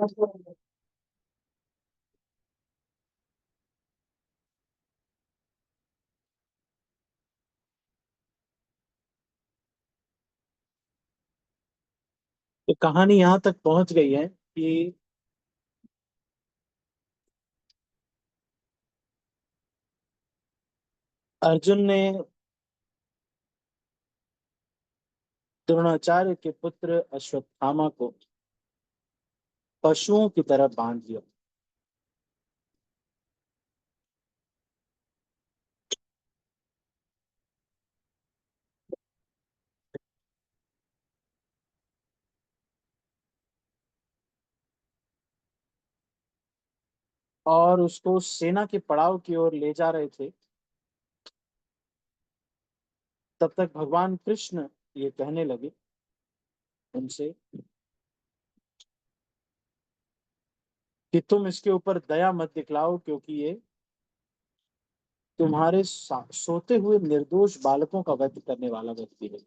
तो कहानी यहाँ तक पहुंच गई है कि अर्जुन ने द्रोणाचार्य के पुत्र अश्वत्थामा को पशुओं की तरह बांध दिया। और उसको सेना के पड़ाव की ओर ले जा रहे थे। तब तक भगवान कृष्ण ये कहने लगे उनसे कि तुम इसके ऊपर दया मत दिखलाओ, क्योंकि ये तुम्हारे सोते हुए निर्दोष बालकों का वध करने वाला व्यक्ति है।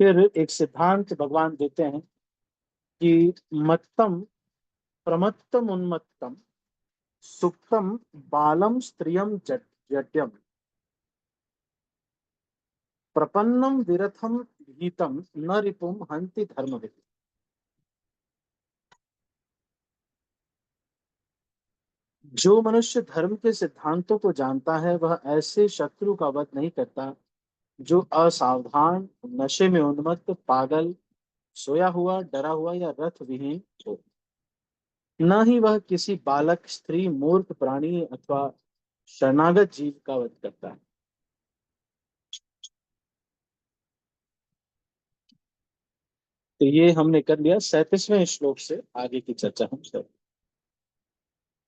फिर एक सिद्धांत भगवान देते हैं कि मत्तम प्रमत्तम उन्मत्तम सुप्तम बालम स्त्रियम जड्यम प्रपन्नम विरथम भीतम न रिपुम हंति धर्मविद। जो मनुष्य धर्म के सिद्धांतों को जानता है वह ऐसे शत्रु का वध नहीं करता जो असावधान, नशे में उन्मत्त, पागल, सोया हुआ, डरा हुआ या रथ विहीन हो। न ही वह किसी बालक, स्त्री, मूर्ख प्राणी अथवा शरणागत जीव का वध करता है। तो ये हमने कर लिया। 37वें श्लोक से आगे की चर्चा हम करें।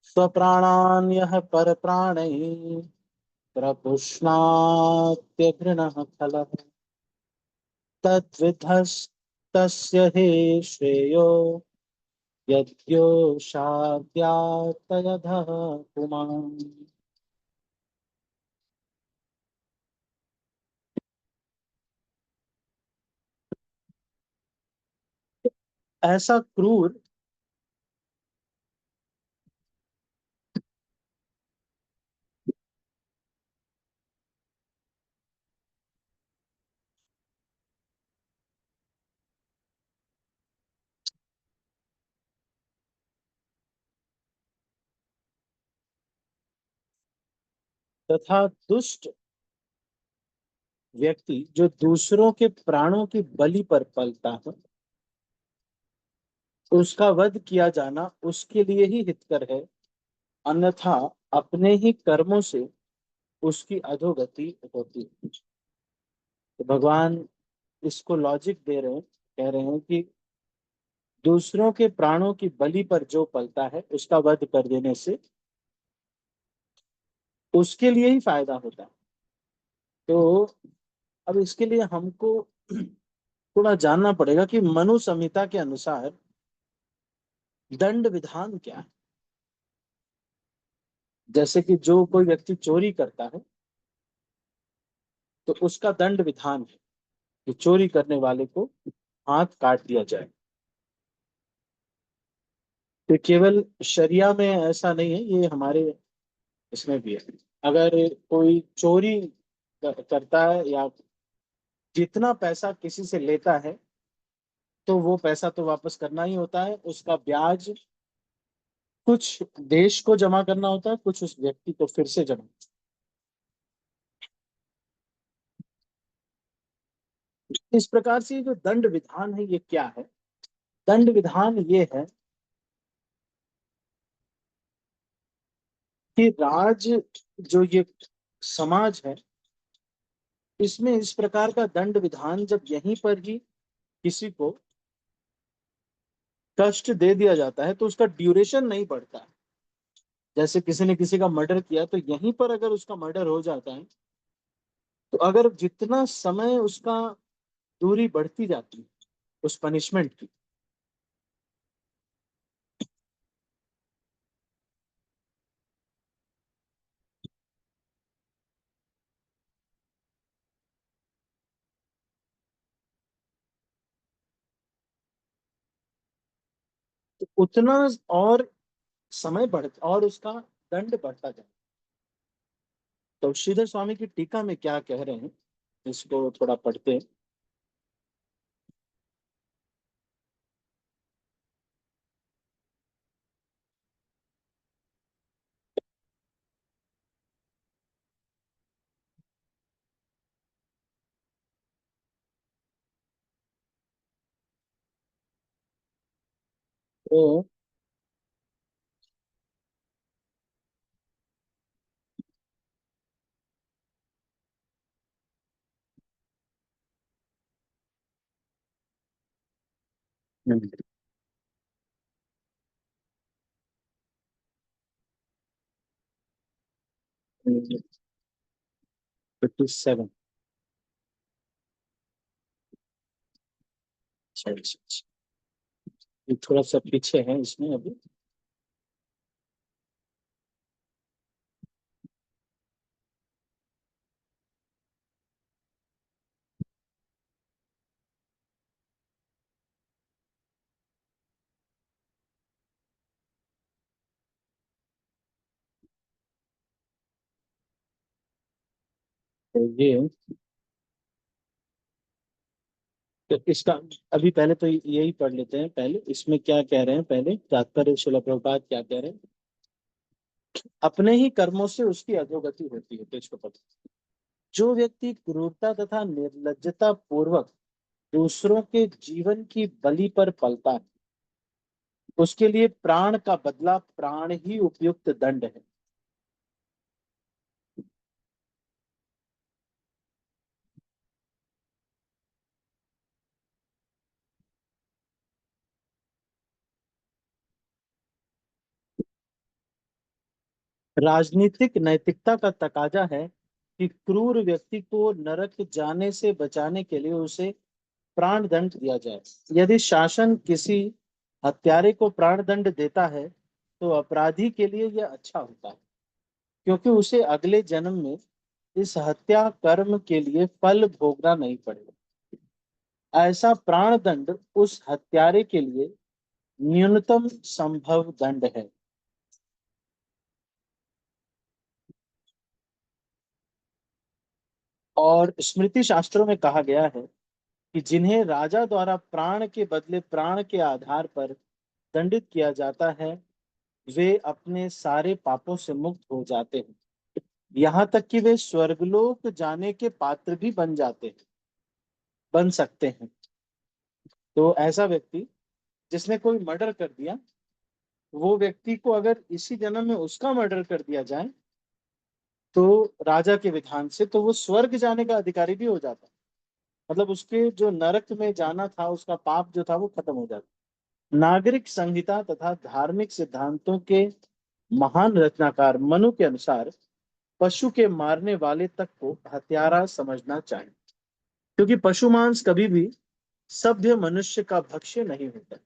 स्वप्राणान यह पर प्राणै प्रपुष्णात्यघृणः खलः तद्विधस्तस्य हे श्रेयो यद्योषाद्यातयधः पुमान्। ऐसा क्रूर तथा दुष्ट व्यक्ति जो दूसरों के प्राणों की बलि पर पलता है, उसका वध किया जाना उसके लिए ही हितकर है, अन्यथा अपने ही कर्मों से उसकी अधोगति होती है। तो भगवान इसको लॉजिक दे रहे हैं, कह रहे हैं कि दूसरों के प्राणों की बलि पर जो पलता है उसका वध कर देने से उसके लिए ही फायदा होता है। तो अब इसके लिए हमको थोड़ा जानना पड़ेगा कि मनु संहिता के अनुसार दंड विधान क्या है। जैसे कि जो कोई व्यक्ति चोरी करता है तो उसका दंड विधान है कि चोरी करने वाले को हाथ काट दिया जाए। तो केवल शरिया में ऐसा नहीं है, ये हमारे इसमें भी है। अगर कोई चोरी करता है या जितना पैसा किसी से लेता है तो वो पैसा तो वापस करना ही होता है। उसका ब्याज कुछ देश को जमा करना होता है, कुछ उस व्यक्ति को फिर से जमा। इस प्रकार से जो दंड विधान है ये क्या है? दंड विधान ये है कि राज, जो ये समाज है, इसमें इस प्रकार का दंड विधान जब यहीं पर ही किसी को कष्ट दे दिया जाता है तो उसका ड्यूरेशन नहीं बढ़ता है। जैसे किसी ने किसी का मर्डर किया तो यहीं पर अगर उसका मर्डर हो जाता है तो अगर जितना समय उसका दूरी बढ़ती जाती है उस पनिशमेंट की, उतना और समय बढ़ता और उसका दंड बढ़ता जाए। तो श्रीधर स्वामी की टीका में क्या कह रहे हैं, इसको थोड़ा पढ़ते हैं। तो 57। ये थोड़ा सा पीछे है इसमें अभी। तो ये, तो इसका अभी पहले तो यही पढ़ लेते हैं। पहले इसमें क्या कह रहे हैं, पहले तात्पर्य शिला प्रभुपाद क्या कह रहे हैं। अपने ही कर्मों से उसकी अधोगति होती है, तो इसको पढ़ो। जो व्यक्ति क्रूरता तथा निर्लज्जता पूर्वक दूसरों के जीवन की बलि पर पलता है, उसके लिए प्राण का बदला प्राण ही उपयुक्त दंड है। राजनीतिक नैतिकता का तकाजा है कि क्रूर व्यक्ति को नरक जाने से बचाने के लिए उसे प्राण दंड दिया जाए। यदि शासन किसी हत्यारे को प्राण दंड देता है तो अपराधी के लिए यह अच्छा होता है, क्योंकि उसे अगले जन्म में इस हत्या कर्म के लिए फल भोगना नहीं पड़ेगा। ऐसा प्राण दंड उस हत्यारे के लिए न्यूनतम संभव दंड है। और स्मृति शास्त्रों में कहा गया है कि जिन्हें राजा द्वारा प्राण के बदले प्राण के आधार पर दंडित किया जाता है, वे अपने सारे पापों से मुक्त हो जाते हैं, यहाँ तक कि वे स्वर्गलोक जाने के पात्र भी बन सकते हैं। तो ऐसा व्यक्ति जिसने कोई मर्डर कर दिया, वो व्यक्ति को अगर इसी जन्म में उसका मर्डर कर दिया जाए तो राजा के विधान से, तो वो स्वर्ग जाने का अधिकारी भी हो जाता है। मतलब उसके जो नरक में जाना था, उसका पाप जो था वो खत्म हो जाता। नागरिक संहिता तथा धार्मिक सिद्धांतों के महान रचनाकार मनु के अनुसार पशु के मारने वाले तक को हत्यारा समझना चाहिए, क्योंकि पशु मांस कभी भी सभ्य मनुष्य का भक्ष्य नहीं होता।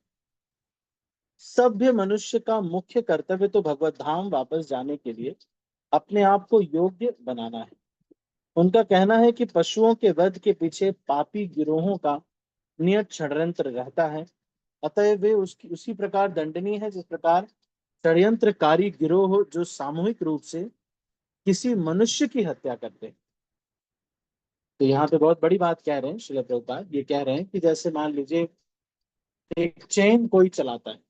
सभ्य मनुष्य का मुख्य कर्तव्य तो भगवत धाम वापस जाने के लिए अपने आप को योग्य बनाना है। उनका कहना है कि पशुओं के वध के पीछे पापी गिरोहों का नियत षड्यंत्र रहता है, अतः वे उसकी उसी प्रकार दंडनीय है जिस प्रकार षड्यंत्रकारी गिरोह जो सामूहिक रूप से किसी मनुष्य की हत्या करते हैं। तो यहाँ पे बहुत बड़ी बात कह रहे हैं श्रील प्रभुपाद। ये कह रहे हैं कि जैसे मान लीजिए एक चेन कोई चलाता है,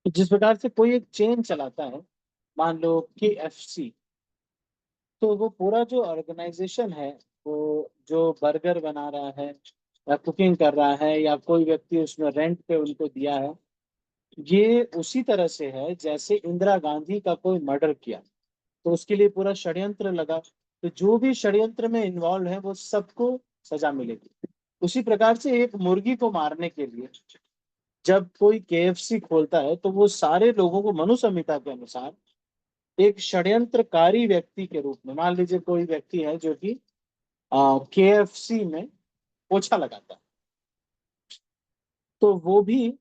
तो जिस प्रकार से कोई एक चेन चलाता है, मान लो KFC, तो वो पूरा जो ऑर्गेनाइजेशन है, वो जो बर्गर बना रहा है या कुकिंग कर रहा है या कोई व्यक्ति उसमें रेंट पे उनको दिया है, ये उसी तरह से है जैसे इंदिरा गांधी का कोई मर्डर किया तो उसके लिए पूरा षड्यंत्र लगा, तो जो भी षड्यंत्र में इन्वॉल्व है वो सबको सजा मिलेगी। उसी प्रकार से एक मुर्गी को मारने के लिए जब कोई केएफसी खोलता है तो वो सारे लोगों को मनु संहिता के अनुसार एक षड्यंत्रकारी व्यक्ति के रूप में, मान लीजिए कोई व्यक्ति है जो कि केएफसी में पोछा लगाता है, तो वो भी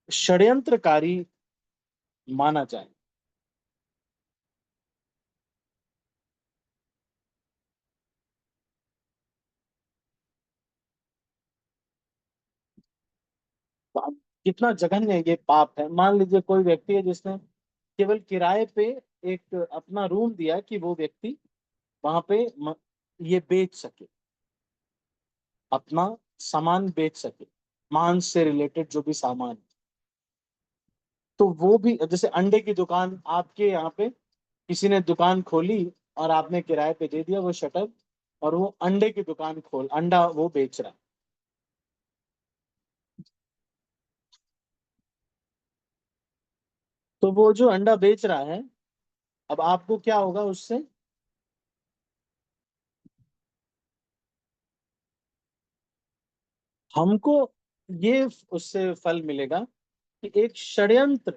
षड्यंत्रकारी माना जाए। तो अब कितना जघन्य ये पाप है। मान लीजिए कोई व्यक्ति है जिसने केवल किराए पे एक अपना रूम दिया कि वो व्यक्ति वहां पे ये बेच सके, अपना सामान बेच सके, मांस से रिलेटेड जो भी सामान। तो वो भी जैसे अंडे की दुकान आपके यहाँ पे किसी ने दुकान खोली और आपने किराए पे दे दिया वो शटर, और वो अंडे की दुकान खोल अंडा वो बेच रहा है। तो वो जो अंडा बेच रहा है, अब आपको क्या होगा उससे? हमको ये उससे फल मिलेगा कि एक षड्यंत्रकारी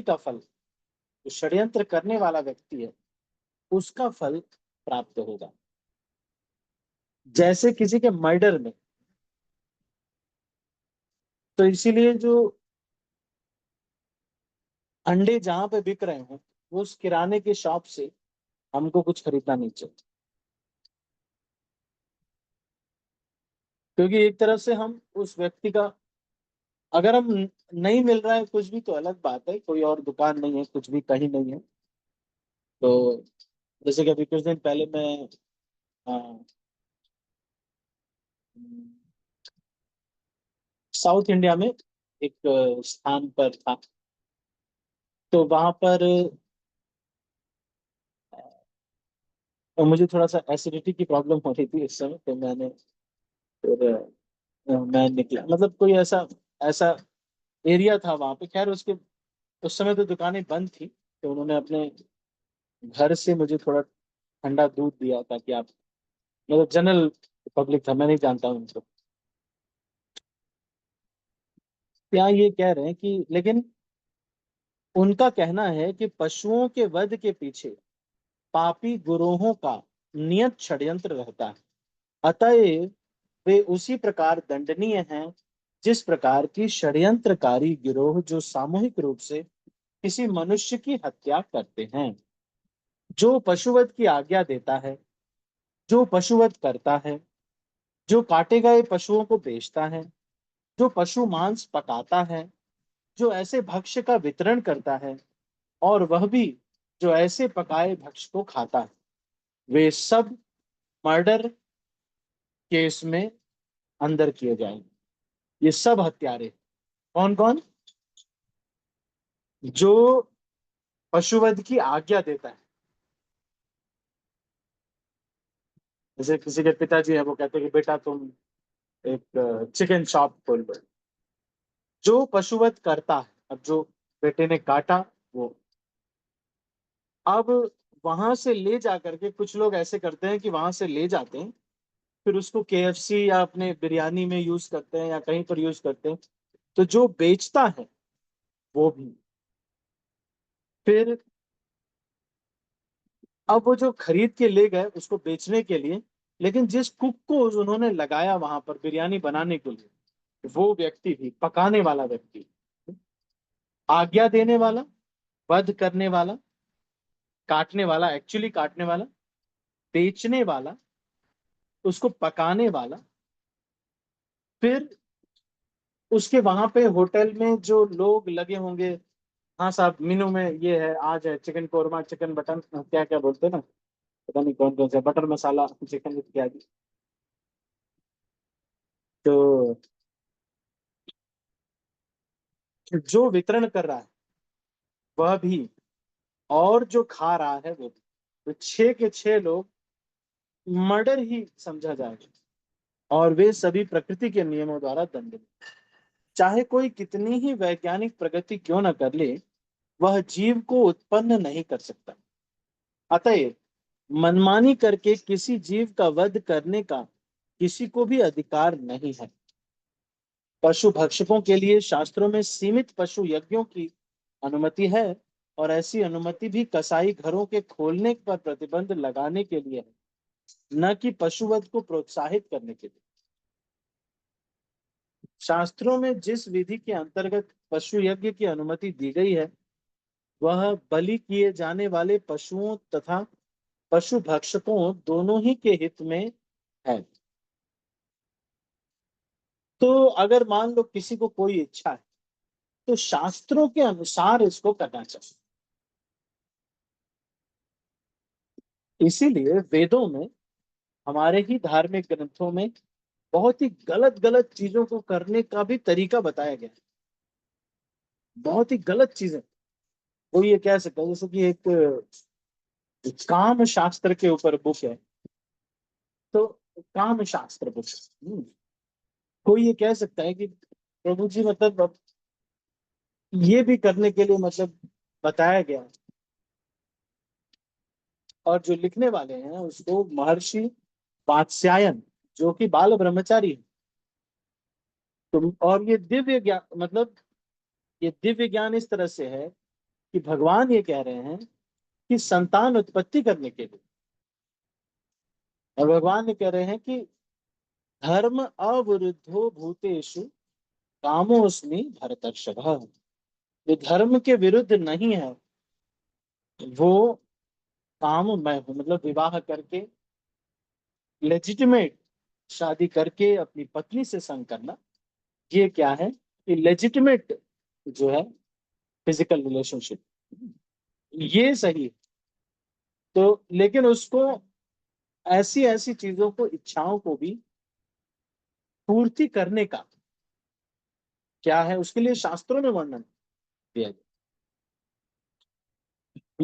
का फल, जो षड्यंत्र करने वाला व्यक्ति है उसका फल प्राप्त होगा। जैसे किसी के मर्डर में, तो इसीलिए जो अंडे जहां पे बिक रहे हो वो उस किराने के शॉप से हमको कुछ खरीदना नहीं चाहिए, क्योंकि एक तरफ से हम उस व्यक्ति का, अगर हम नहीं मिल रहा है कुछ भी तो अलग बात है, कोई और दुकान नहीं है, कुछ भी कहीं नहीं है। तो जैसे कि अभी कुछ दिन पहले मैं साउथ इंडिया में एक स्थान पर था, तो वहां पर मुझे थोड़ा सा एसिडिटी की प्रॉब्लम हो रही थी इस समय, तो मैंने फिर मैं निकला, मतलब कोई ऐसा ऐसा एरिया था वहां पे। खैर उसके उस समय तो दुकानें बंद थी, तो उन्होंने अपने घर से मुझे थोड़ा ठंडा दूध दिया ताकि आप, मतलब जनरल पब्लिक था, मैं नहीं जानता हूँ उनको। यहाँ ये कह रहे हैं कि लेकिन उनका कहना है कि पशुओं के वध के पीछे पापी गुरोहों का नियत षड्यंत्र रहता है, अतएव वे उसी प्रकार दंडनीय हैं जिस प्रकार की षड्यंत्रकारी गिरोह जो सामूहिक रूप से किसी मनुष्य की हत्या करते हैं। जो पशुवध की आज्ञा देता है, जो पशुवध करता है, जो काटे गए पशुओं को बेचता है, जो पशु मांस पकाता है, जो ऐसे भक्ष्य का वितरण करता है, और वह भी जो ऐसे पकाए भक्ष्य को खाता है, वे सब मर्डर केस में अंदर किए जाएंगे। ये सब हत्यारे कौन कौन? जो पशुवध की आज्ञा देता है, जैसे किसी के पिताजी है वो कहते हैं कि बेटा तुम एक चिकन शॉप खोल लो। जो पशुवध करता है, अब जो बेटे ने काटा वो, अब वहां से ले जा करके कुछ लोग ऐसे करते हैं कि वहां से ले जाते हैं, फिर उसको केएफसी या अपने बिरयानी में यूज करते हैं या कहीं पर यूज करते हैं। तो जो बेचता है वो भी, फिर अब वो जो खरीद के ले गए उसको बेचने के लिए, लेकिन जिस कुक को उन्होंने लगाया वहां पर बिरयानी बनाने के लिए, वो व्यक्ति भी पकाने वाला व्यक्ति, आज्ञा देने वाला, वध करने वाला, काटने वाला, एक्चुअली काटने वाला, बेचने वाला, उसको पकाने वाला, फिर उसके वहां पे होटल में जो लोग लगे होंगे, हाँ साहब मेनू में ये है, आज है चिकन कोरमा, चिकन बटन, क्या क्या बोलते हैं ना, पता नहीं कौन कौन सा, बटर मसाला चिकन इत्यादि। तो जो वितरण कर रहा है वह भी, और जो खा रहा है वो भी, तो छह के छह लोग मर्डर ही समझा जाएगा, और वे सभी प्रकृति के नियमों द्वारा दंडित। चाहे कोई कितनी ही वैज्ञानिक प्रगति क्यों न कर ले, वह जीव को उत्पन्न नहीं कर सकता। अतएव मनमानी करके किसी जीव का वध करने का किसी को भी अधिकार नहीं है। पशु भक्षकों के लिए शास्त्रों में सीमित पशु यज्ञों की अनुमति है, और ऐसी अनुमति भी कसाई घरों के खोलने पर प्रतिबंध लगाने के लिए है, न कि पशुवध को प्रोत्साहित करने के लिए। शास्त्रों में जिस विधि के अंतर्गत पशु यज्ञ की अनुमति दी गई है, वह बलि किए जाने वाले पशुओं तथा पशु भक्षकों दोनों ही के हित में है। तो अगर मान लो किसी को कोई इच्छा है, तो शास्त्रों के अनुसार इसको करना चाहिए। इसीलिए वेदों में, हमारे ही धार्मिक ग्रंथों में बहुत ही गलत गलत चीजों को करने का भी तरीका बताया गया है। बहुत ही गलत चीजें, वो ये कह सकता है, जैसे कि एक काम शास्त्र के ऊपर बुक है, तो काम शास्त्र बुक, कोई ये कह सकता है कि प्रभु जी मतलब अब ये भी करने के लिए मतलब बताया गया है। और जो लिखने वाले हैं उसको महर्षि वात्स्यायन, जो कि बाल ब्रह्मचारी है। तो और ये दिव्य ज्ञान, मतलब ये दिव्य ज्ञान इस तरह से है कि भगवान ये कह रहे हैं कि संतान उत्पत्ति करने के लिए, और भगवान ये कह रहे हैं कि धर्म अविरुद्धो भूतेषु कामोस्मि भरतर्षभ। जो धर्म के विरुद्ध नहीं है, वो काम मैं हूं, मतलब विवाह करके लेजिटिमेट शादी करके अपनी पत्नी से संग करना, ये क्या है, ये लेजिटिमेट जो है फिजिकल रिलेशनशिप, ये सही है। तो लेकिन उसको ऐसी ऐसी चीजों को, इच्छाओं को भी पूर्ति करने का क्या है, उसके लिए शास्त्रों में वर्णन दिया गया।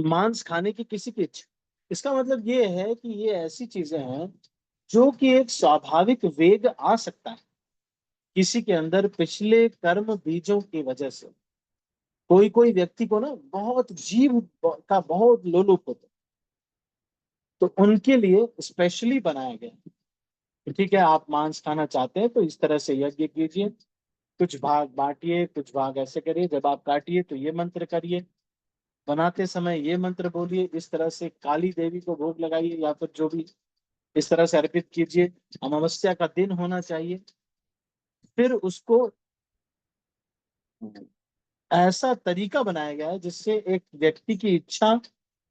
मांस खाने की किसी की इच्छा, इसका मतलब ये है कि ये ऐसी चीजें हैं जो कि एक स्वाभाविक वेग आ सकता है किसी के अंदर पिछले कर्म बीजों की वजह से। कोई कोई व्यक्ति को ना बहुत जीव का बहुत लोलुप होता है, तो उनके लिए स्पेशली बनाया गया है। तो ठीक है, आप मांस खाना चाहते हैं तो इस तरह से यज्ञ कीजिए, कुछ भाग बांटिए, कुछ भाग ऐसे करिए, जब आप काटिए तो ये मंत्र करिए, बनाते समय ये मंत्र बोलिए, इस तरह से काली देवी को भोग लगाइए, या फिर जो भी इस तरह से अर्पित कीजिए। अमावस्या का दिन होना चाहिए। फिर उसको ऐसा तरीका बनाया गया है जिससे एक व्यक्ति की इच्छा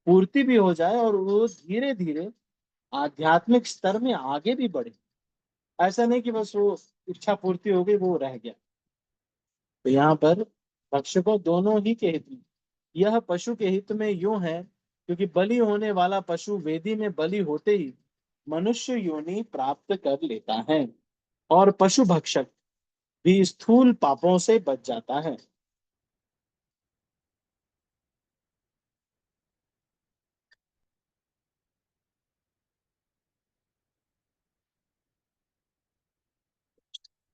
पूर्ति भी हो जाए और वो धीरे धीरे आध्यात्मिक स्तर में आगे भी बढ़े। ऐसा नहीं कि बस वो इच्छा पूर्ति हो गई, वो रह गया। तो यहाँ पर भक्षकों दोनों ही के हित में, यह पशु के हित में यूं है क्योंकि बलि होने वाला पशु वेदी में बलि होते ही मनुष्य योनि प्राप्त कर लेता है, और पशु भक्षक भी स्थूल पापों से बच जाता है।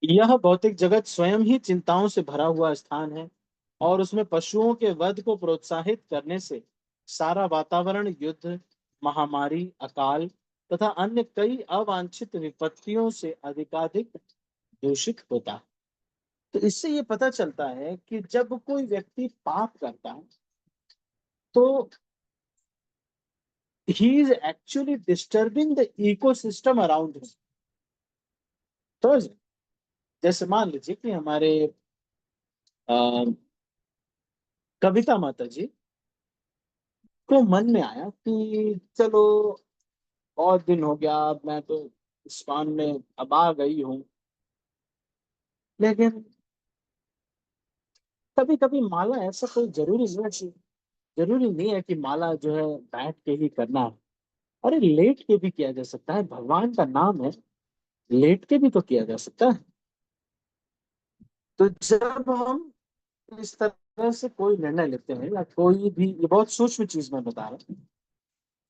यह भौतिक जगत स्वयं ही चिंताओं से भरा हुआ स्थान है, और उसमें पशुओं के वध को प्रोत्साहित करने से सारा वातावरण युद्ध, महामारी, अकाल तथा अन्य कई अवांछित विपत्तियों से अधिकाधिक दूषित होता है। तो इससे ये पता चलता है कि जब कोई व्यक्ति पाप करता है, तो he is actually disturbing the ecosystem around him. तो जैसे मान लीजिए कि हमारे अ, कविता माता जी को मन में आया कि चलो बहुत दिन हो गया, अब मैं तो इस्कॉन में अब आ गई हूँ, लेकिन कभी कभी माला ऐसा कोई जरूरी नहीं है जरूरी नहीं है कि माला जो है बैठ के ही करना है। अरे लेट के भी किया जा सकता है, भगवान का नाम है, लेट के भी तो किया जा सकता है। तो जब हम इस तरह से कोई निर्णय लेते हैं, या कोई भी, ये बहुत सूक्ष्म चीज मैं बता रहा हूँ,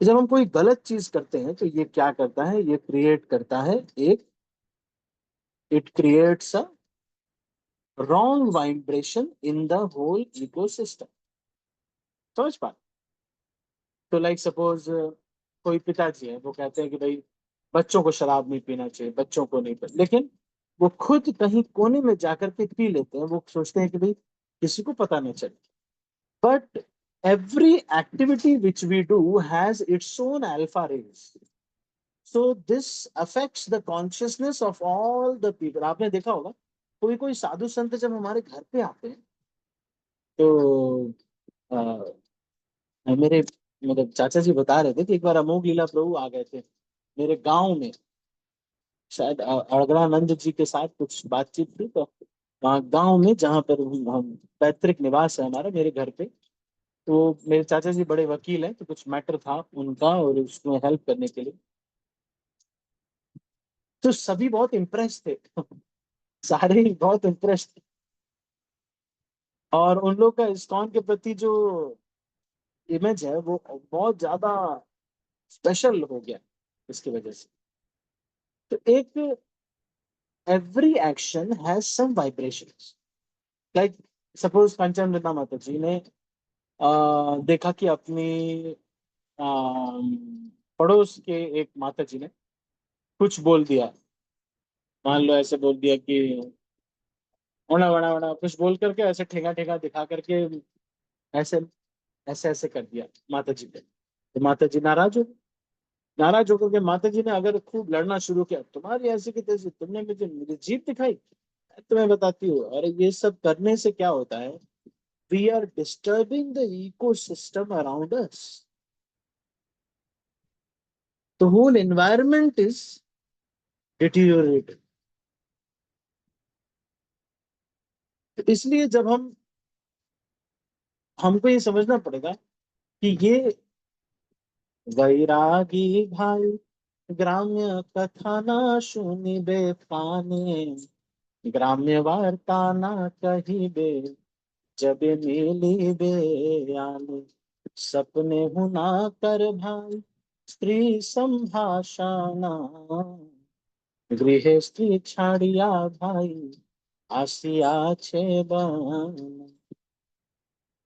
जब हम कोई गलत चीज करते हैं तो ये क्या करता है, ये क्रिएट करता है एक, it creates wrong vibration in the whole ecosystem. समझ पा? तो लाइक सपोज कोई पिताजी है, वो कहते हैं कि भाई बच्चों को शराब नहीं पीना चाहिए, बच्चों को नहीं पी, लेकिन वो खुद कहीं कोने में जाकर के पी लेते हैं। वो सोचते हैं कि भाई किसी को पता नहीं चले। But every activity which we do has its own alpha rays. So this affects the consciousness of all the people. आपने देखा होगा कोई कोई साधु संत जब हमारे घर पे आते हैं तो मेरे मतलब चाचा जी बता रहे थे कि एक बार अमोघ लीला प्रभु आ गए थे मेरे गांव में। शायद अड़गड़ानंद जी के साथ कुछ बातचीत थी, तो वहाँ गांव में जहाँ पर हम पैतृक निवास है हमारा, मेरे घर पे, तो मेरे चाचा जी बड़े वकील हैं, तो कुछ मैटर था उनका और उसमें हेल्प करने के लिए। तो सभी बहुत इम्प्रेस थे सारे ही बहुत इम्प्रेस थे। और उन लोग का इस्कॉन के प्रति जो इमेज है वो बहुत ज्यादा स्पेशल हो गया इसकी वजह से। तो एक every action has some vibrations. Like suppose Kanchan Ratna Mata ji ने देखा कि अपनी पड़ोस के एक माता जी ने कुछ बोल दिया। मान लो ऐसे बोल दिया कि वड़ा वड़ा वड़ा कुछ बोल करके ऐसे ठेगा ठेगा दिखा करके ऐसे ऐसे ऐसे कर दिया माता जी पे। तो माता जी नाराज होकर के माता जी ने अगर खूब लड़ना शुरू किया, तुम्हारी ऐसी की तैसी, तुमने मुझे मेरी जीत दिखाई, मैं तुम्हें बताती हूँ। और ये सब करने से क्या होता है, we are disturbing the ecosystem around us, the whole environment is deteriorated. तो इसलिए जब हमको ये समझना पड़ेगा कि ये वैरागी भाई ग्राम्य कथा ना सुनिबे पाने, ग्राम्य वार्ता ना कहिबे, जब मिली बे आने, सपने हुना कर भाई स्त्री संभाषणा, गृह स्त्री छाड़िया भाई आसिया छे बन।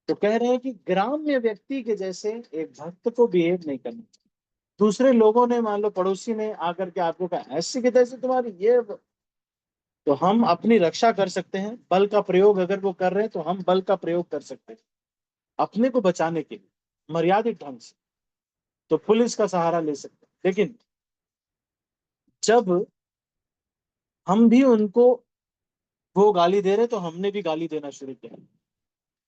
तो कह रहे हैं कि ग्राम्य व्यक्ति के जैसे एक भक्त को बिहेव नहीं करना। दूसरे लोगों ने, मान लो पड़ोसी ने आकर के आपको कहा ऐसी की तैसी तुम्हारी ये, तो हम अपनी रक्षा कर सकते हैं, बल का प्रयोग अगर वो कर रहे हैं तो हम बल का प्रयोग कर सकते हैं अपने को बचाने के लिए मर्यादित ढंग से, तो पुलिस का सहारा ले सकते हैं। लेकिन जब हम भी उनको वो गाली दे रहे तो हमने भी गाली देना शुरू किया,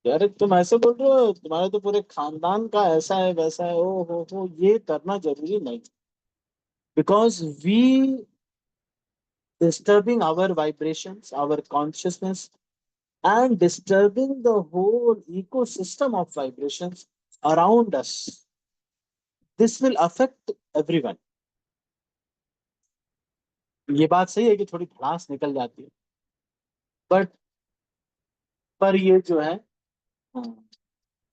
यार तुम ऐसे बोल रहे हो, तुम्हारे तो पूरे खानदान का ऐसा है वैसा है, ओ हो, ये करना जरूरी नहीं। Because we disturbing our vibrations, our consciousness, and disturbing the whole ecosystem of vibrations around us. This will affect everyone. ये बात सही है कि थोड़ी भड़ास निकल जाती है, बट पर ये जो है, हाँ,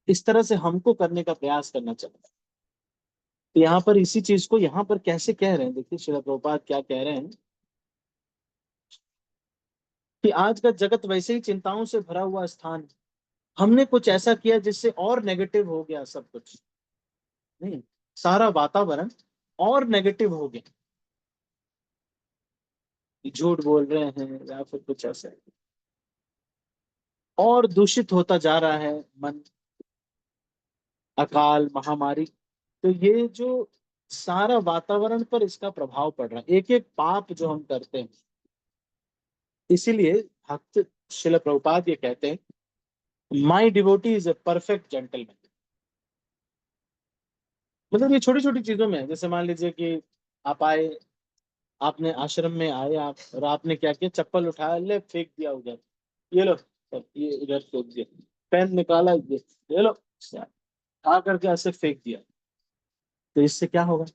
इस तरह से हमको करने का प्रयास करना चाहिए। तो यहाँ पर इसी चीज को यहाँ पर कैसे कह रहे हैं, देखिए श्रील प्रभुपाद क्या कह रहे हैं कि आज का जगत वैसे ही चिंताओं से भरा हुआ स्थान है। हमने कुछ ऐसा किया जिससे और नेगेटिव हो गया सब कुछ, नहीं, सारा वातावरण और नेगेटिव हो गया, झूठ बोल रहे हैं या फिर कुछ ऐसा, और दूषित होता जा रहा है मन, अकाल महामारी। तो ये जो सारा वातावरण पर इसका प्रभाव पड़ रहा है, एक एक पाप जो हम करते हैं। इसीलिए भक्त शिल प्रभुपाद ये कहते हैं, my devotee is a perfect gentleman. मतलब ये छोटी छोटी चीजों में है, जैसे मान लीजिए कि आप आए, आपने आश्रम में आए आप, और आपने क्या किया, चप्पल उठाया, ले फेंक दिया उधर, ये लो, ये इधर फेंक दिया, पेन निकाला, ये लो, आ करके ऐसे फेंक दिया, तो इससे क्या होगा,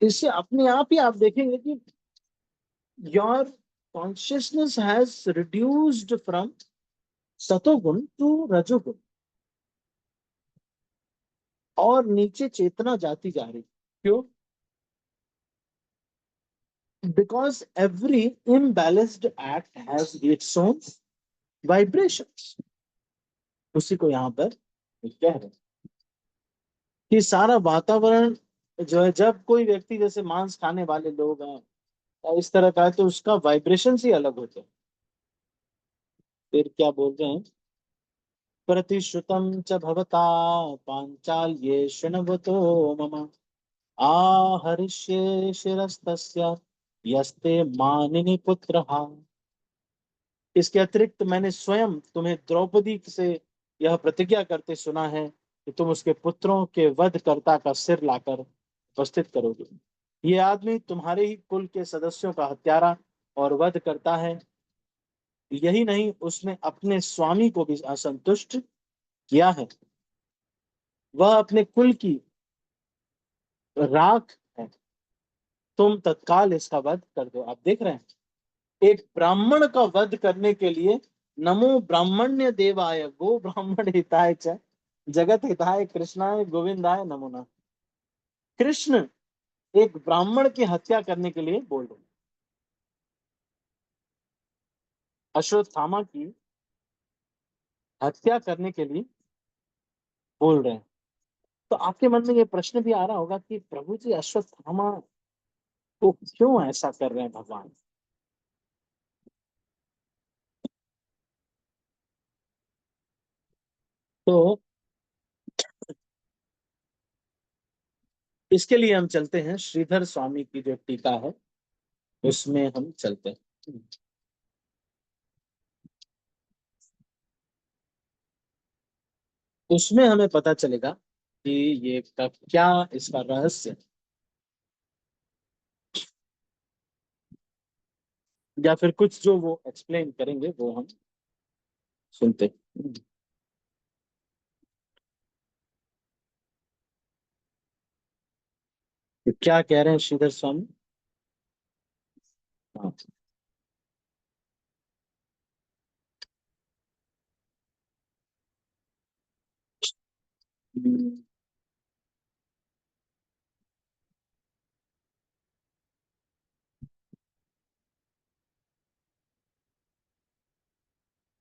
इससे अपने आप ही आप देखेंगे कि your consciousness has reduced from satoguna to rajoguna, और नीचे चेतना जाती जा रही। क्यों? Because every imbalanced act has its own vibrations. उसी को यहाँ पर कह रहे हैं कि सारा वातावरण जो है, जब कोई व्यक्ति जैसे मांस खाने वाले लोग हैं या इस तरह का है, तो उसका वाइब्रेशन ही अलग होते हैं। फिर क्या बोलते हैं, प्रतिश्रुतम च भवता पांचाल्ये शृण्वतो मम आहरिष्ये शिरस्तस्य यस्ते मानिनी पुत्रः। इसके अतिरिक्त मैंने स्वयं तुम्हें द्रौपदी से यह प्रतिज्ञा करते सुना है कि तुम उसके पुत्रों के वधकर्ता का सिर लाकर उपस्थित करोगे। ये आदमी तुम्हारे ही कुल के सदस्यों का हत्यारा और वध करता है। यही नहीं, उसने अपने स्वामी को भी असंतुष्ट किया है। वह अपने कुल की राख है। तुम तत्काल इसका वध कर दो। आप देख रहे हैं, एक ब्राह्मण का वध करने के लिए नमो ब्राह्मण्य देवाय गो ब्राह्मण हिताय च जगत हिताय कृष्णाय गोविंदाय नमो नमः। कृष्ण एक ब्राह्मण की हत्या करने के लिए बोल रहे हैं, अश्वत्थामा की हत्या करने के लिए बोल रहे हैं। तो आपके मन में ये प्रश्न भी आ रहा होगा कि प्रभु जी अश्वत्थामा को क्यों ऐसा कर रहे हैं भगवान। तो इसके लिए हम चलते हैं श्रीधर स्वामी की जो टीका है उसमें हम चलते हैं। उसमें हमें पता चलेगा कि ये क्या इसका रहस्य है, या फिर कुछ जो वो एक्सप्लेन करेंगे वो हम सुनते हैं। तो क्या कह रहे हैं श्रीधर स्वामी। हाँ।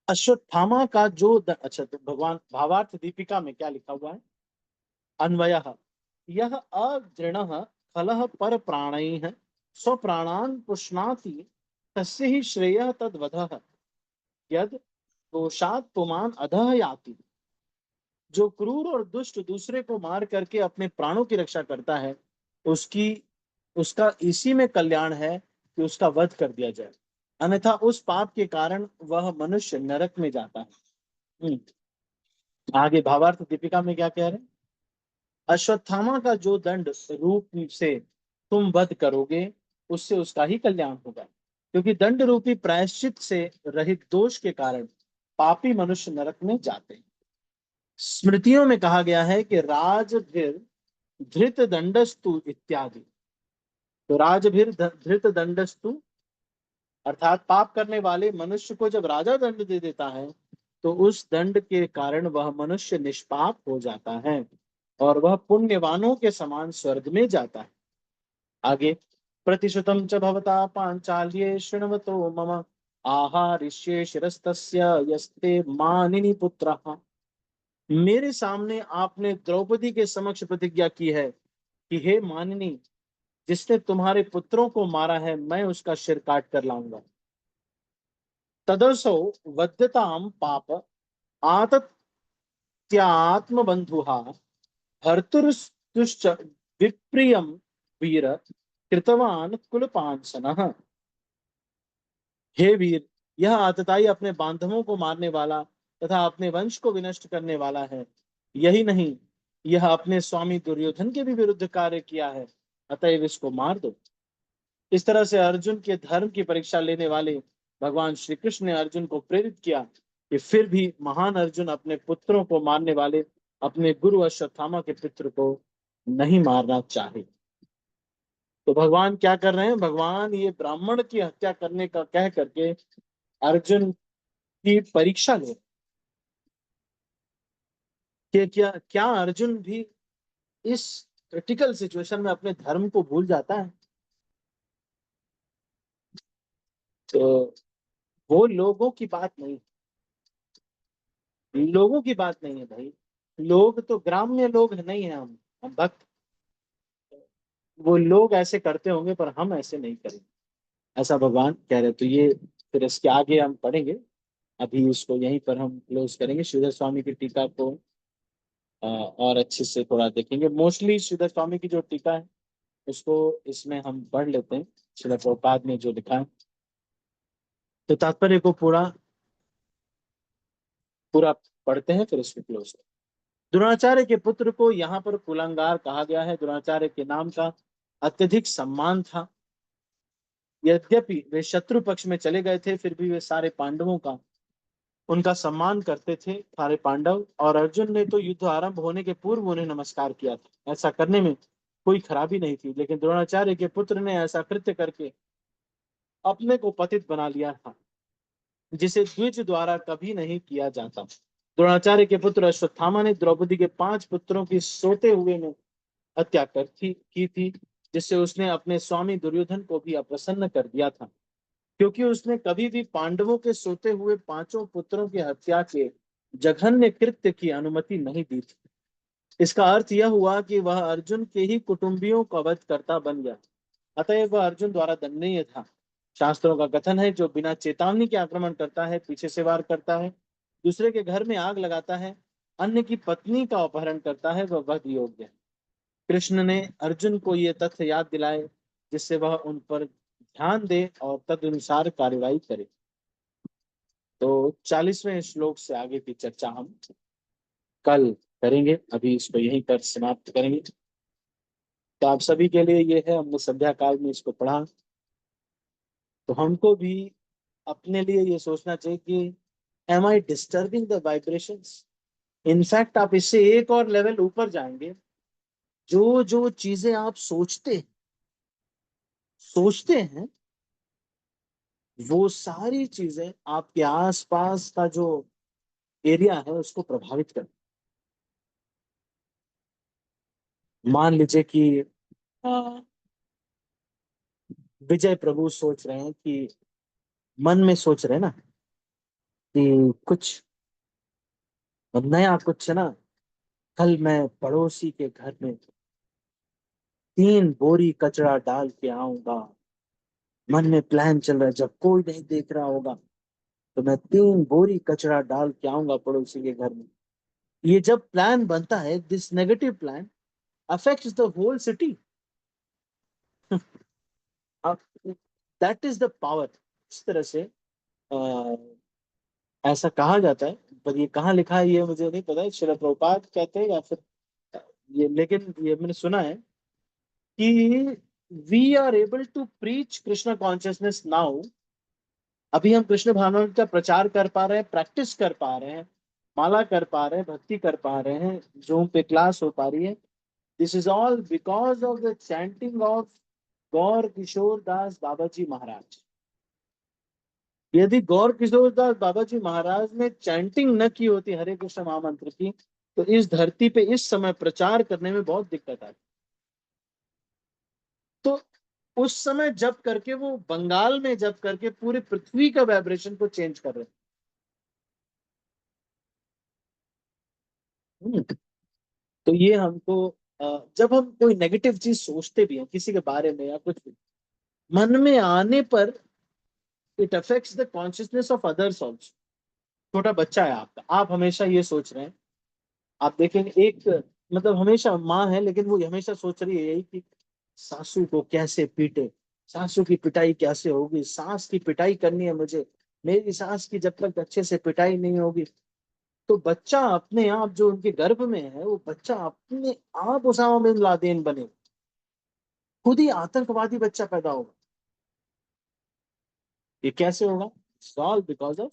अश्वत्थामा का जो अच्छा, तो भगवान भावार्थ दीपिका में क्या लिखा हुआ है, अन्वयः यह अदृढ़ खलः पर प्राणैः स्वप्राणान् पुष्णाति तस्य ही श्रेयः तद्वधः यद दोषात् पुमान् अधः याति। जो क्रूर और दुष्ट दूसरे को मार करके अपने प्राणों की रक्षा करता है, उसकी उसका इसी में कल्याण है कि उसका वध कर दिया जाए, अन्यथा उस पाप के कारण वह मनुष्य नरक में जाता है। आगे भावार्थ दीपिका में क्या कह रहे हैं, अश्वत्थामा का जो दंड रूप से तुम वध करोगे उससे उसका ही कल्याण होगा, क्योंकि दंड रूपी प्रायश्चित से रहित दोष के कारण पापी मनुष्य नरक में जाते हैं। स्मृतियों में कहा गया है कि राजभिर धृत दंडस्तु इत्यादि। तो राजभिर धृत दंडस्तु अर्थात पाप करने वाले मनुष्य को जब राजा दंड दे देता है तो उस दंड के कारण वह मनुष्य निष्पाप हो जाता है और वह पुण्यवानों के समान स्वर्ग में जाता है। आगे, प्रतिश्रुतम च भवता पांचाल्ये शृण्वतो मम आहारिष्ये शिरस्तस्य यस्ते मानिनी पुत्रः। मेरे सामने आपने द्रौपदी के समक्ष प्रतिज्ञा की है कि हे मानिनी, जिसने तुम्हारे पुत्रों को मारा है मैं उसका सिर काट कर लाऊंगा। तदसौ वध्यताम पाप आतत्यात्म बंधुहा भर्तुस्तुश्च विप्रियम वीर कृतवान कुलपांसनः। हे वीर, यह आतताई अपने बांधवों को मारने वाला तथा अपने वंश को विनष्ट करने वाला है। यही नहीं, यह अपने स्वामी दुर्योधन के भी विरुद्ध कार्य किया है, अतएव इसको मार दो। इस तरह से अर्जुन के धर्म की परीक्षा लेने वाले भगवान श्री कृष्ण ने अर्जुन को प्रेरित किया कि फिर भी महान अर्जुन अपने पुत्रों को मारने वाले अपने गुरु अश्वत्थामा के पुत्र को नहीं मारना चाहे। तो भगवान क्या कर रहे हैं, भगवान ये ब्राह्मण की हत्या करने का कह करके अर्जुन की परीक्षा ले कि क्या क्या अर्जुन भी इस क्रिटिकल सिचुएशन में अपने धर्म को भूल जाता है। तो वो लोगों की बात नहीं, लोगों की बात नहीं है भाई। लोग तो ग्राम्य लोग नहीं है, हम भक्त। वो लोग ऐसे करते होंगे पर हम ऐसे नहीं करेंगे, ऐसा भगवान कह रहे। तो ये फिर इसके आगे हम पढ़ेंगे। अभी इसको यहीं पर हम क्लोज करेंगे। श्रीधर स्वामी की टीका को और अच्छे से थोड़ा देखेंगे। मोस्टली श्रीधर स्वामी की जो टीका है उसको इसमें हम पढ़ लेते हैं, श्रील प्रभुपाद ने जो लिखा है। तो तात्पर्य को पूरा पूरा पढ़ते हैं फिर इसको क्लोज। द्रोणाचार्य के पुत्र को यहाँ पर कुलांगार कहा गया है। द्रोणाचार्य के नाम का अत्यधिक सम्मान था। यद्यपि वे शत्रु पक्ष में चले गए थे फिर भी वे सारे पांडवों का उनका सम्मान करते थे, सारे पांडव। और अर्जुन ने तो युद्ध आरंभ होने के पूर्व उन्हें नमस्कार किया था। ऐसा करने में कोई खराबी नहीं थी, लेकिन द्रोणाचार्य के पुत्र ने ऐसा कृत्य करके अपने को पतित बना लिया था, जिसे द्विज द्वारा कभी नहीं किया जाता। द्रोणाचार्य के पुत्र अश्वत्थामा ने द्रौपदी के 5 पुत्रों की सोते हुए में हत्या की थी, जिससे उसने अपने स्वामी दुर्योधन को भी अप्रसन्न कर दिया था, क्योंकि उसने कभी भी पांडवों के सोते हुए 5 पुत्रों की हत्या के जघन्य कृत्य की अनुमति नहीं दी थी। इसका अर्थ यह हुआ कि वह अर्जुन के ही कुटुंबियों का वध करता बन गया, अतएव वह अर्जुन द्वारा दंडनीय था। शास्त्रों का कथन है, जो बिना चेतावनी के आक्रमण करता है, पीछे से वार करता है, दूसरे के घर में आग लगाता है, अन्य की पत्नी का अपहरण करता है, वह वध योग्य है। कृष्ण ने अर्जुन को ये तथ्य याद दिलाए, जिससे वह उन पर ध्यान दे और तदनुसार कार्यवाही करे। तो 40वें श्लोक से आगे की चर्चा हम कल करेंगे। अभी इसको यहीं पर समाप्त करेंगे। तो आप सभी के लिए ये है, हमने संध्या काल में इसको पढ़ा। तो हमको भी अपने लिए ये सोचना चाहिए कि am I disturbing the vibrations. In fact आप इससे एक और लेवल ऊपर जाएंगे। जो जो चीजें आप सोचते हैं वो सारी चीजें आपके आसपास का जो एरिया है उसको प्रभावित कर। मान लीजिए कि अ, विजय प्रभु सोच रहे हैं कि मन में सोच रहे हैं ना कि कुछ नया कुछ है ना, कल मैं पड़ोसी के घर में 3 बोरी कचरा डाल के आऊंगा। मन में प्लान चल रहा है, जब कोई नहीं देख रहा होगा तो मैं 3 बोरी कचरा डाल के आऊंगा पड़ोसी के घर में। ये जब प्लान बनता है, this negative plan affects the whole city. That is the power. इस तरह से अ, ऐसा कहा जाता है, पर ये कहाँ लिखा है ये मुझे नहीं पता है। श्रील प्रभुपाद कहते हैं या फिर ये, लेकिन ये मैंने सुना है कि we are able to preach Krishna consciousness now. अभी हम कृष्ण भावना का प्रचार कर पा रहे हैं, प्रैक्टिस कर पा रहे हैं, माला कर पा रहे हैं, भक्ति कर पा रहे हैं, जूम पे क्लास हो पा रही है। This is all because of the chanting of Gaur Kishore Das Baba ji Maharaj. यदि गौर किशोर दास बाबा जी महाराज ने चैंटिंग न की होती हरे कृष्ण महामंत्र की, तो इस धरती पे इस समय प्रचार करने में बहुत दिक्कत आती। तो उस समय जब करके वो बंगाल में जब करके पूरी पृथ्वी का वाइब्रेशन को चेंज कर रहे हैं। तो ये हमको जब हम कोई नेगेटिव चीज सोचते भी हैं किसी के बारे में या कुछ भी, मन में आने पर it affects the consciousness of others also. छोटा बच्चा है आपका, आप हमेशा ये सोच रहे हैं, आप देखेंगे एक, मतलब हमेशा माँ है लेकिन वो हमेशा सोच रही है यही कि सासू को कैसे पीटे, सासू की पिटाई कैसे होगी, सास की पिटाई करनी है मुझे, मेरी सास की जब तक अच्छे से पिटाई नहीं होगी। तो बच्चा अपने आप जो उनके गर्भ में है, वो बच्चा अपने आप उसामा बिन लादेन बने, खुद ही आतंकवादी बच्चा पैदा होगा। ये कैसे होगा? All because of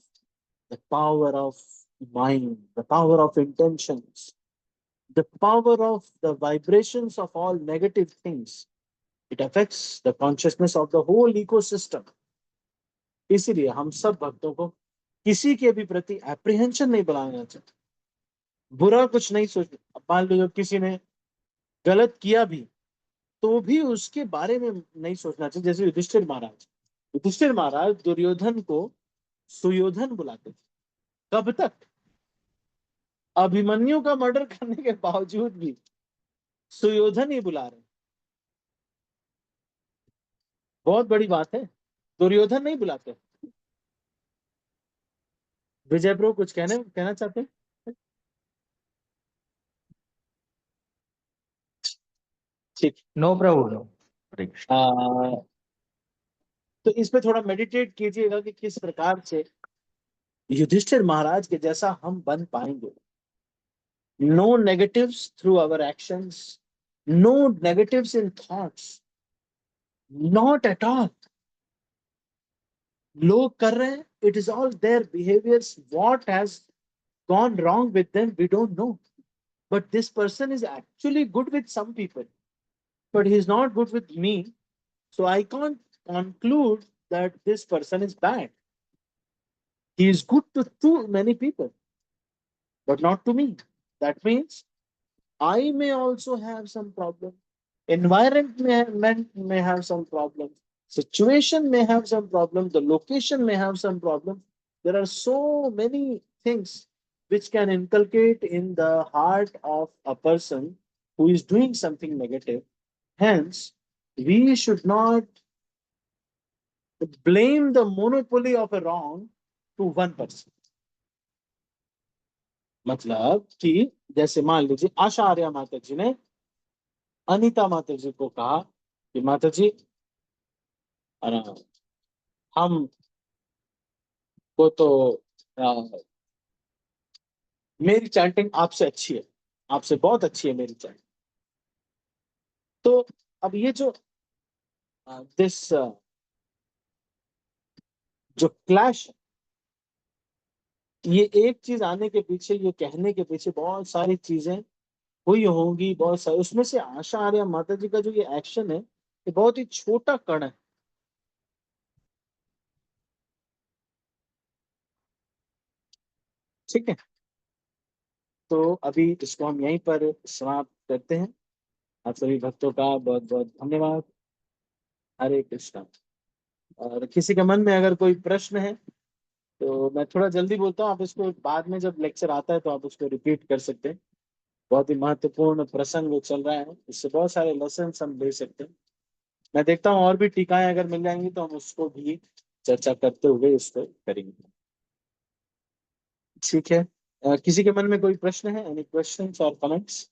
the power of mind, the power of intentions, the power of the vibrations of all negative things. It affects the consciousness of the whole ecosystem. इसीलिए हम सब भक्तों को किसी के भी प्रति एप्रीहेंशन नहीं बनाना चाहिए, बुरा कुछ नहीं सोचना। अब मान लो किसी ने गलत किया भी, तो भी उसके बारे में नहीं सोचना चाहिए। जैसे युधिष्ठिर महाराज, युधिष्ठिर महाराज दुर्योधन को सुयोधन बुलाते थे। कब तक? अभिमन्यु का मर्डर करने के बावजूद भी सुयोधन ही बुला रहे। बहुत बड़ी बात है, दुर्योधन नहीं बुलाते। विजय ब्रो कुछ कहना चाहते हैं? ठीक। नो प्रभु नो। तो इस पे थोड़ा मेडिटेट कीजिएगा कि किस प्रकार से युधिष्ठिर महाराज के जैसा हम बन पाएंगे। No negatives through our actions, no negatives in thoughts, not at all. लोग कर रहे हैं, it is all their behaviours, what has gone wrong with them we don't know, but this person is actually good with some people, but he's not good with me, so I can't conclude that this person is bad. He is good to too many people, but not to me. That means I may also have some problem, environment may have some problem, situation may have some problem, the location may have some problem. There are so many things which can inculcate in the heart of a person who is doing something negative. Hence, we should not blame the monopoly of a wrong to one person. मतलब कि जैसे मान लीजिए आशा आर्या माता जी ने अनीता माता जी को कहा कि माता जी हम को तो मेरी चैंटिंग आपसे अच्छी है, आपसे बहुत अच्छी है मेरी चैंटिंग। तो अब ये जो दिस जो क्लैश, ये एक चीज आने के पीछे, ये कहने के पीछे बहुत सारी चीजें हुई होंगी, बहुत सारी। उसमें से आशा आर्य माता जी का जो ये एक्शन है, ये बहुत ही छोटा कण है। ठीक है, तो अभी इसको हम यहीं पर समाप्त करते हैं। आप सभी भक्तों का बहुत बहुत धन्यवाद। हरे कृष्णा। और किसी के मन में अगर कोई प्रश्न है तो मैं थोड़ा जल्दी बोलता हूँ, आप इसको बाद में जब लेक्चर आता है तो आप उसको रिपीट कर सकते हैं। बहुत ही महत्वपूर्ण प्रसंग चल रहा है, इससे बहुत सारे लेसन हम ले सकते हैं। मैं देखता हूँ और भी टीकाएं अगर मिल जाएंगी तो हम उसको भी चर्चा करते हुए इसको करेंगे। ठीक है, किसी के मन में कोई प्रश्न है? एनी क्वेश्चंस और कमेंट्स?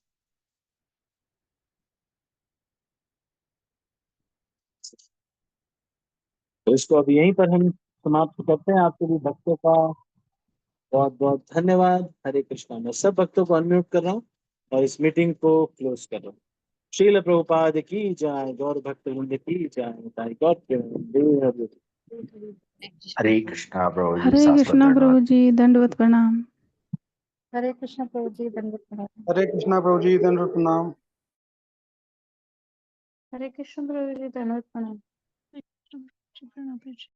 तो इसको अभी यहीं पर हम समाप्त करते हैं। आप सभी भक्तों का बहुत बहुत धन्यवाद। हरे कृष्णा। मैं सब भक्तों को अनम्यूट कर रहा हूँ और इस मीटिंग को क्लोज कर रहा हूँ। श्रील प्रभुपाद की जय, गौर भक्त वृंद की जय, ताई गॉड के वंदे। हरे कृष्णा प्रभु जी, हरे शाश्वत कृष्णा धन्यवाद। प्रभु जी, दंडवत प्रणाम। हरे कृष्ण प्रभु जी, दंडवत प्रणाम। हरे कृष्णा प्रभु जी, दंडवत प्रणाम। हरे कृष्ण प्रभु जी, दंडवत प्रणाम। प्रणाम प्रभु जी।